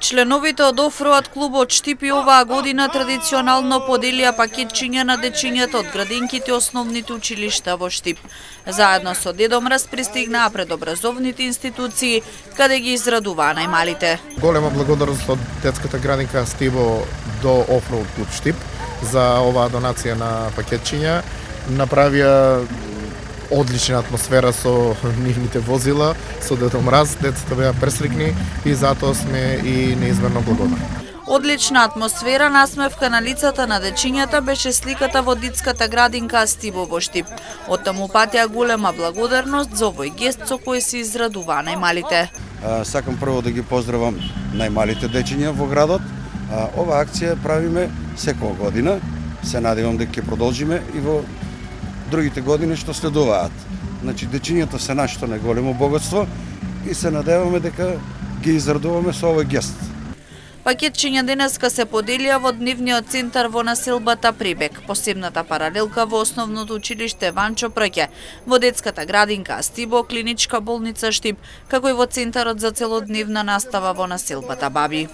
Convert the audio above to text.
Членовите од Офроат клубот Штип и оваа година традиционално поделија пакетчиња на дечињата од градинките и основните училишта во Штип. Заедно со Дедо Мраз пристигнаа пред образовните институции, каде ги израдуваа најмалите. Голема благодарност од детската градинка Стиво до Офроат клуб Штип за оваа донација на пакетчиња. Направија одлична атмосфера со нивните возила, со Дедо Мраз, децата беа пресрекни и затоа сме и неизмерно благодарни. Одлична атмосфера, насмевка на лицата на дечињата беше сликата во детската градинка Стиво во Штип. Од таму патеа голема благодарност за овој гест со кој се израдуваа најмалите. Сакам прво да ги поздравам најмалите дечиња во градот. Ова акција правиме секоја година. Се надевам дека ќе продолжиме и во другите години што следуваат. Значи, дечињата се нашето најголемо богатство и се надеваме дека ги израдуваме со овој гест. Пакетчиња денеска се поделија во дневниот центар во населбата Прибег, посебната паралелка во основното училиште Ванчо Прке, во детската градинка Стибо, клиничка болница Штип, како и во центарот за целодневна настава во населбата Баби.